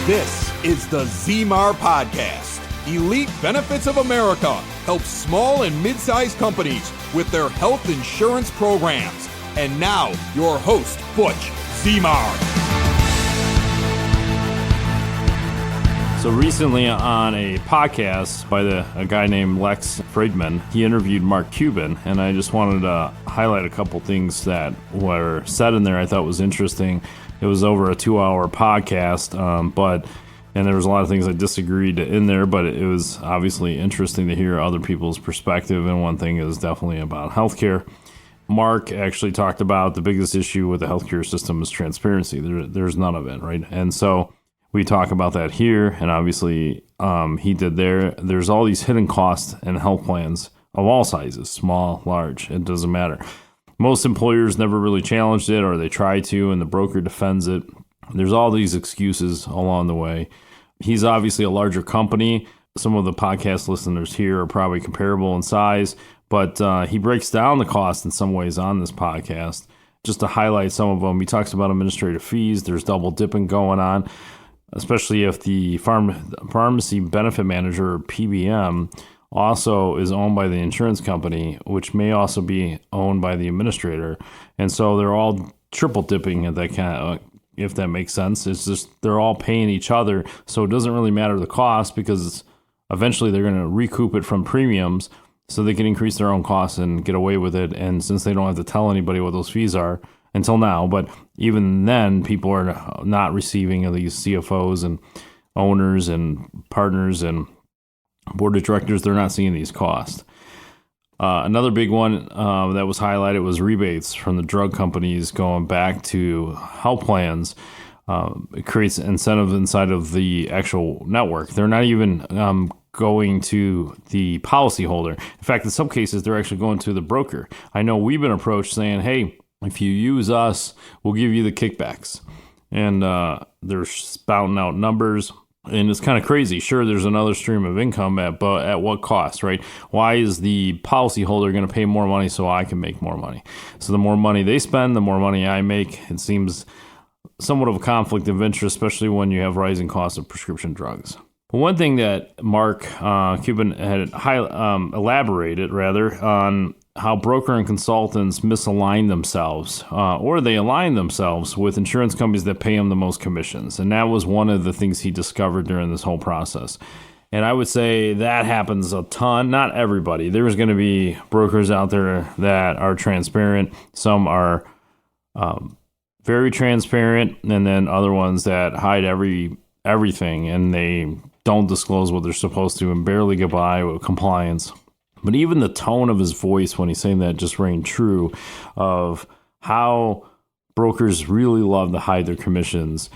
This is the Zemar Podcast. Elite Benefits of America helps small and mid-sized companies with their health insurance programs. And now, your host, Butch Zemar. So recently on a podcast by a guy named Lex Friedman, he interviewed Mark Cuban, and I just wanted to highlight a couple things that were said in there I thought was interesting. It was over a 2-hour podcast, and there was a lot of things I disagreed in there, but it was obviously interesting to hear other people's perspective, and one thing is definitely about healthcare. Mark actually talked about the biggest issue with the healthcare system is transparency. There's none of it, right? And so we talk about that here, and obviously he did there. There's all these hidden costs in health plans of all sizes, small, large, it doesn't matter. Most employers never really challenged it, or they try to, and the broker defends it. There's all these excuses along the way. He's obviously a larger company. Some of the podcast listeners here are probably comparable in size, but he breaks down the cost in some ways on this podcast. Just to highlight some of them, he talks about administrative fees. There's double dipping going on, especially if the pharmacy benefit manager, or PBM, also is owned by the insurance company, which may also be owned by the administrator. And so they're all triple dipping at that kind of, if that makes sense. It's just they're all paying each other, so it doesn't really matter the cost, because eventually they're going to recoup it from premiums so they can increase their own costs and get away with it. And since they don't have to tell anybody what those fees are until now, but even then people are not receiving these CFOs and owners and partners and board of directors, they're not seeing these costs. Another big one that was highlighted was rebates from the drug companies going back to health plans. It creates incentive inside of the actual network. They're not even going to the policyholder. In fact, in some cases, they're actually going to the broker. I know we've been approached saying, hey, if you use us, we'll give you the kickbacks. And they're spouting out numbers. And it's kind of crazy. Sure, there's another stream of income, but at what cost, right? Why is the policyholder going to pay more money so I can make more money? So the more money they spend, the more money I make. It seems somewhat of a conflict of interest, especially when you have rising costs of prescription drugs. But one thing that Mark Cuban had elaborated on how broker and consultants misalign themselves, or they align themselves with insurance companies that pay them the most commissions. And that was one of the things he discovered during this whole process. And I would say that happens a ton. Not everybody. There's going to be brokers out there that are transparent. Some are very transparent, and then other ones that hide everything, and they don't disclose what they're supposed to and barely get by with compliance. But even the tone of his voice when he's saying that just rang true of how brokers really love to hide their commissions.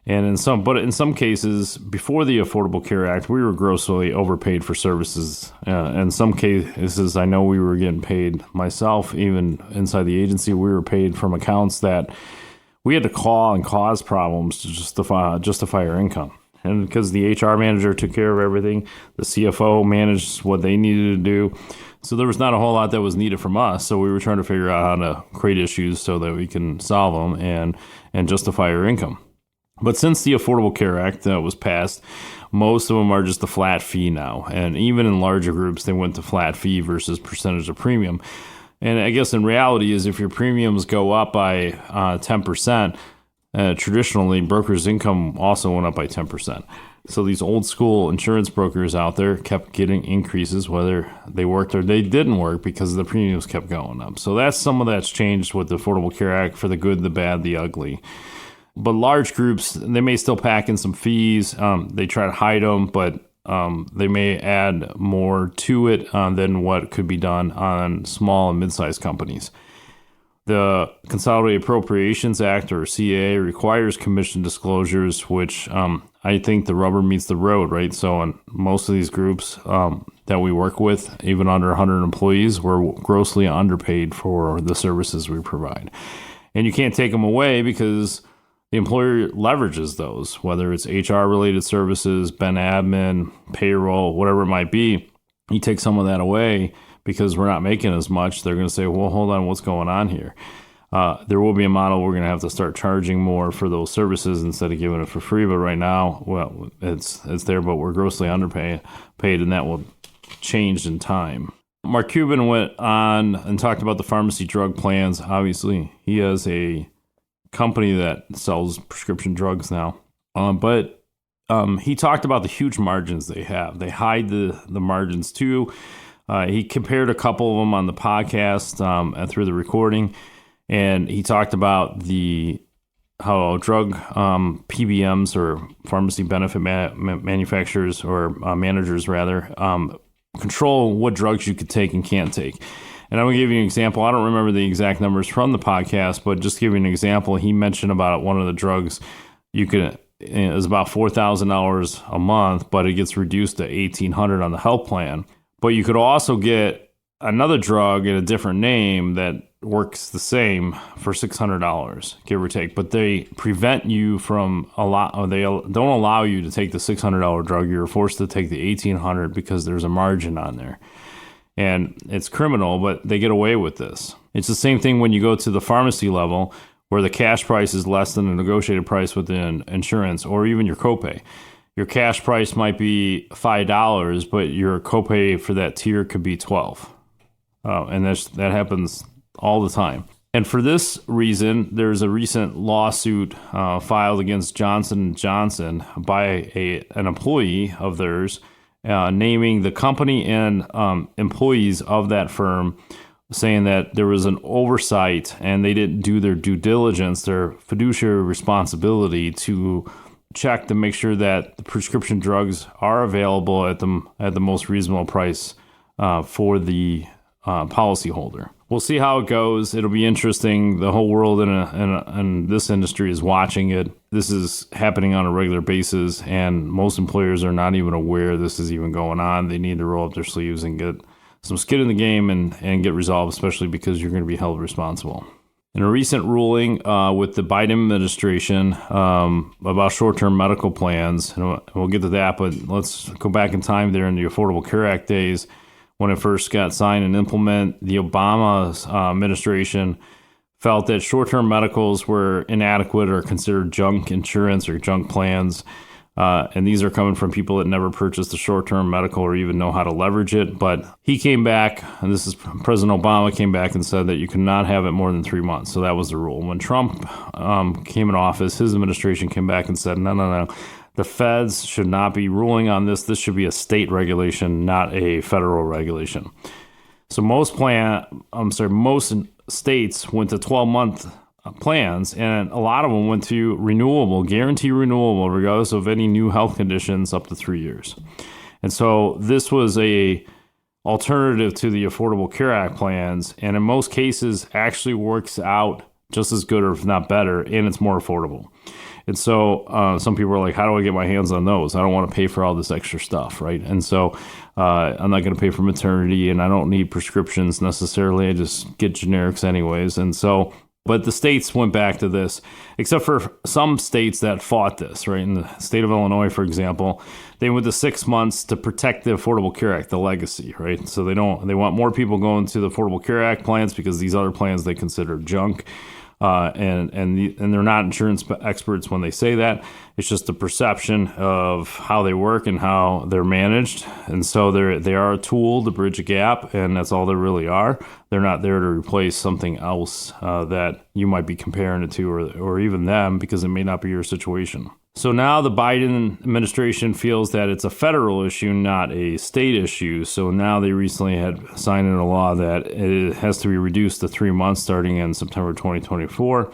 And in some cases, before the Affordable Care Act, we were grossly overpaid for services. In some cases, I know we were getting paid. Myself, even inside the agency, we were paid from accounts that we had to call and cause problems to justify our income. And because the HR manager took care of everything, the CFO managed what they needed to do. So there was not a whole lot that was needed from us. So we were trying to figure out how to create issues so that we can solve them and justify our income. But since the Affordable Care Act was passed, most of them are just a flat fee now. And even in larger groups, they went to flat fee versus percentage of premium. And I guess in reality is if your premiums go up by 10%, traditionally, brokers' income also went up by 10%. So these old school insurance brokers out there kept getting increases, whether they worked or they didn't work, because the premiums kept going up. So that's changed with the Affordable Care Act for the good, the bad, the ugly. But large groups, they may still pack in some fees. They try to hide them, but they may add more to it than what could be done on small and mid-sized companies. The Consolidated Appropriations Act, or CAA, requires commission disclosures, which I think the rubber meets the road, right? So in most of these groups that we work with, even under 100 employees, we're grossly underpaid for the services we provide. And you can't take them away because the employer leverages those, whether it's HR-related services, ben admin, payroll, whatever it might be. You take some of that away because we're not making as much. They're going to say, well, hold on, what's going on here? There will be a model we're going to have to start charging more for those services instead of giving it for free. But right now, well, it's there, but we're grossly underpaid, and that will change in time. Mark Cuban went on and talked about the pharmacy drug plans. Obviously, he has a company that sells prescription drugs now. But he talked about the huge margins they have. They hide the margins too. He compared a couple of them on the podcast and through the recording. And he talked about how drug PBMs, or pharmacy benefit manufacturers, or managers rather, control what drugs you could take and can't take. And I'm going to give you an example. I don't remember the exact numbers from the podcast, but just to give you an example, he mentioned about one of the drugs is about $4,000 a month, but it gets reduced to $1,800 on the health plan. But you could also get another drug in a different name that works the same for $600, give or take. But they prevent you from they don't allow you to take the $600 drug. You're forced to take the $1,800 because there's a margin on there. And it's criminal, but they get away with this. It's the same thing when you go to the pharmacy level, where the cash price is less than the negotiated price within insurance, or even your copay. Your cash price might be $5, but your copay for that tier could be $12. And that happens all the time. And for this reason, there's a recent lawsuit filed against Johnson & Johnson by an employee of theirs, naming the company and employees of that firm, saying that there was an oversight and they didn't do their due diligence, their fiduciary responsibility to check to make sure that the prescription drugs are available at the most reasonable price for the policyholder. We'll see how it goes. It'll be interesting. The whole world in this industry is watching it. This is happening on a regular basis, and most employers are not even aware this is even going on. They need to roll up their sleeves and get some skin in the game and get resolved, especially because you're going to be held responsible. In a recent ruling with the Biden administration about short-term medical plans, and we'll get to that, but let's go back in time there in the Affordable Care Act days when it first got signed and implemented. The Obama administration felt that short-term medicals were inadequate or considered junk insurance or junk plans. And these are coming from people that never purchased a short-term medical or even know how to leverage it. But he came back, and this is President Obama came back and said that you cannot have it more than 3 months. So that was the rule. When Trump came in office, his administration came back and said, no. The feds should not be ruling on this. This should be a state regulation, not a federal regulation. So most states went to 12-month plans, and a lot of them went to guarantee renewable, regardless of any new health conditions, up to 3 years. And so this was a alternative to the Affordable Care Act plans, and in most cases actually works out just as good, or if not better, and it's more affordable. And so some people are like, how do I get my hands on those? I don't want to pay for all this extra stuff, right? And so I'm not going to pay for maternity, and I don't need prescriptions necessarily. I just get generics anyways. And so, but the states went back to this, except for some states that fought this, right? In the state of Illinois, for example, they went to 6 months to protect the Affordable Care Act, the legacy, right? So they want more people going to the Affordable Care Act plans because these other plans they consider junk. And they're not insurance experts when they say that. It's just the perception of how they work and how they're managed. And so they are a tool to bridge a gap, and that's all they really are. They're not there to replace something else that you might be comparing it to, or even them, because it may not be your situation. So now the Biden administration feels that it's a federal issue, not a state issue. So now they recently had signed into law that it has to be reduced to 3 months starting in September 2024.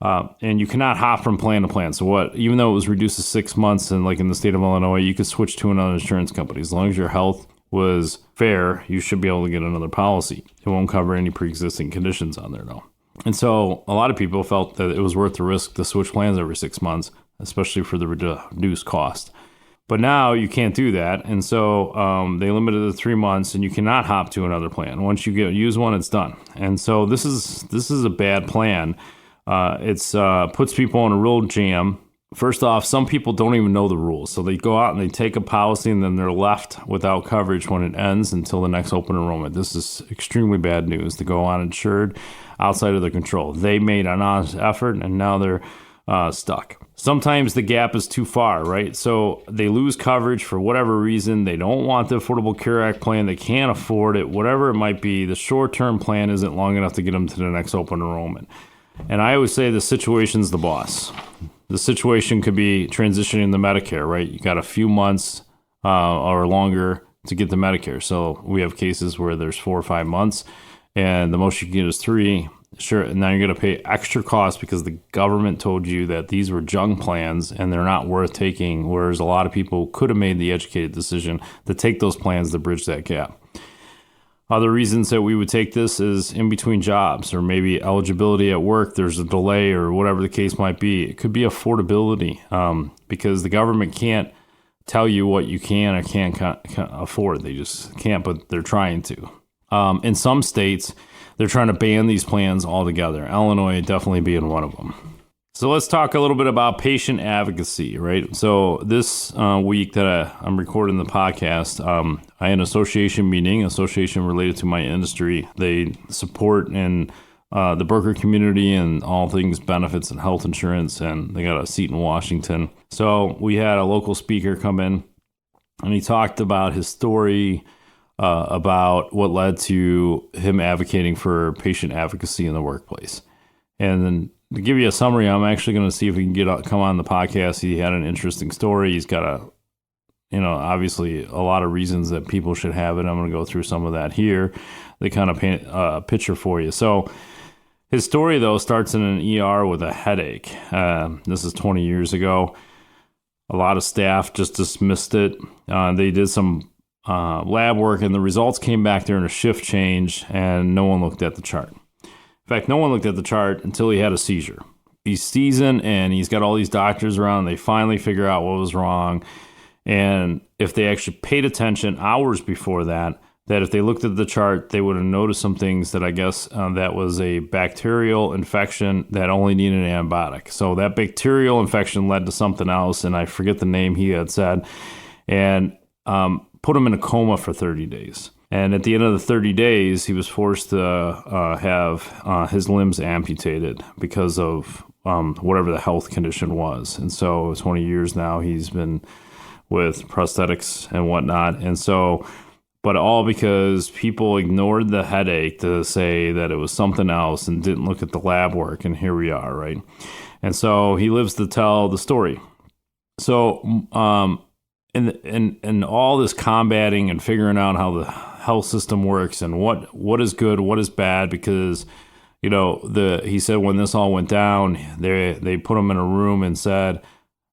And you cannot hop from plan to plan. So even though it was reduced to 6 months, and like in the state of Illinois, you could switch to another insurance company. As long as your health was fair, you should be able to get another policy. It won't cover any pre-existing conditions on there, though. And so a lot of people felt that it was worth the risk to switch plans every 6 months, especially for the reduced cost. But now you can't do that. And so they limited it to 3 months, and you cannot hop to another plan. Once you use one, it's done. And so this is a bad plan. It's puts people in a real jam. First off, some people don't even know the rules. So they go out and they take a policy, and then they're left without coverage when it ends until the next open enrollment. This is extremely bad news to go uninsured. outside of their control. They made an honest effort, and now they're stuck. Sometimes the gap is too far, right? So they lose coverage for whatever reason. They don't want the Affordable Care Act plan. They can't afford it. Whatever it might be, the short-term plan isn't long enough to get them to the next open enrollment. And I always say the situation's the boss. The situation could be transitioning to Medicare, right? You got a few months or longer to get to Medicare. So we have cases where there's 4 or 5 months, and the most you can get is 3. Sure, and now you're going to pay extra costs because the government told you that these were junk plans and they're not worth taking, whereas a lot of people could have made the educated decision to take those plans to bridge that gap. Other reasons that we would take this is in between jobs, or maybe eligibility at work, there's a delay or whatever the case might be. It could be affordability because the government can't tell you what you can or can't afford. They just can't, but they're trying to. In some states, they're trying to ban these plans altogether. Illinois definitely being one of them. So let's talk a little bit about patient advocacy, right? So this week that I'm recording the podcast, I had an association related to my industry. They support and the broker community and all things benefits and health insurance, and they got a seat in Washington. So we had a local speaker come in, and he talked about his story, about what led to him advocating for patient advocacy in the workplace. And then to give you a summary, I'm actually going to see if we can come on the podcast. He had an interesting story. He's got obviously a lot of reasons that people should have it. I'm going to go through some of that here. They kind of paint a picture for you. So his story, though, starts in an ER with a headache. This is 20 years ago. A lot of staff just dismissed it. They did some lab work, and the results came back during a shift change, and no one looked at the chart. In fact, no one looked at the chart until he had a seizure. He's seasoned, and he's got all these doctors around. They finally figure out what was wrong, and if they actually paid attention hours before that if they looked at the chart, they would have noticed some things that I guess that was a bacterial infection that only needed an antibiotic. So that bacterial infection led to something else, and I forget the name he had said, and put him in a coma for 30 days. And at the end of the 30 days, he was forced to have his limbs amputated because of whatever the health condition was. And so 20 years now, he's been with prosthetics and whatnot. And so, but all because people ignored the headache to say that it was something else and didn't look at the lab work. And here we are, right? And so he lives to tell the story. So, and all this combating and figuring out how the health system works and what is good, what is bad, because he said when this all went down, they put him in a room and said,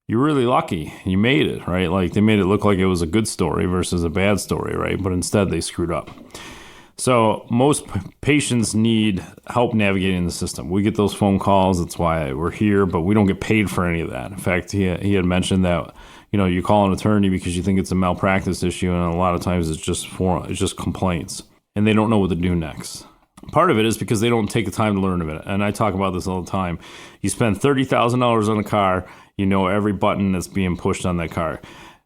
"You're really lucky, you made it," right? Like they made it look like it was a good story versus a bad story, right? But instead they screwed up. So most patients need help navigating the system. We get those phone calls. That's why we're here, but we don't get paid for any of that. In fact, he had mentioned that, you call an attorney because you think it's a malpractice issue, and a lot of times it's just complaints, and they don't know what to do next. Part of it is because they don't take the time to learn of it, and I talk about this all the time. You spend $30,000 on a car, you know every button that's being pushed on that car.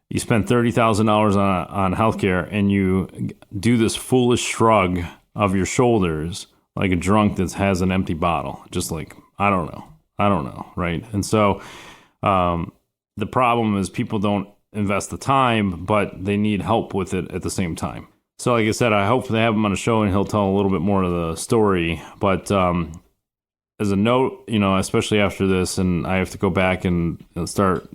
You spend $30,000 on healthcare, and you do this foolish shrug of your shoulders like a drunk that has an empty bottle, just like, I don't know, right? And so the problem is people don't invest the time, but they need help with it at the same time. So like I said, I hope they have him on a show and he'll tell a little bit more of the story. But as a note, especially after this, and I have to go back and start,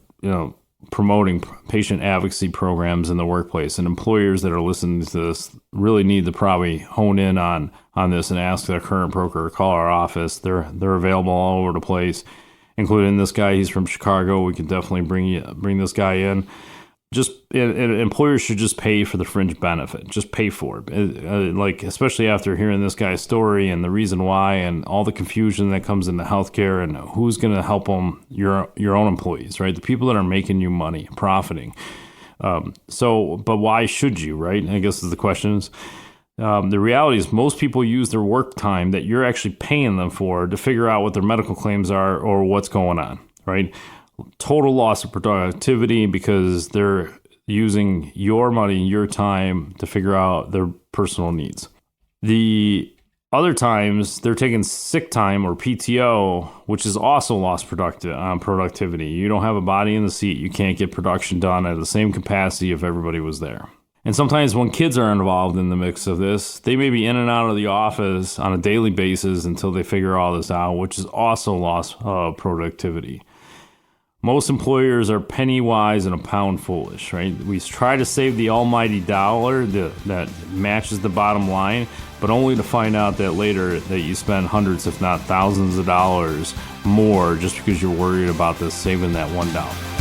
promoting patient advocacy programs in the workplace, and employers that are listening to this really need to probably hone in on this and ask their current broker or call our office. They're available all over the place, including this guy. He's from Chicago. We can definitely bring this guy in. Employers should just pay for the fringe benefit. Just pay for it. Especially after hearing this guy's story and the reason why and all the confusion that comes into healthcare and who's going to help them, your own employees, right? The people that are making you money, profiting. But why should you, right? I guess is the question is. The reality is most people use their work time that you're actually paying them for to figure out what their medical claims are or what's going on, right? Total loss of productivity because they're using your money, your time to figure out their personal needs. The Other times, they're taking sick time or PTO, which is also lost productivity. You don't have a body in the seat. You can't get production done at the same capacity if everybody was there. And sometimes when kids are involved in the mix of this, they may be in and out of the office on a daily basis until they figure all this out, which is also lost productivity. Most employers are penny wise and a pound foolish, right? We try to save the almighty dollar that matches the bottom line, but only to find out that later that you spend hundreds, if not thousands of dollars more just because you're worried about this saving that $1.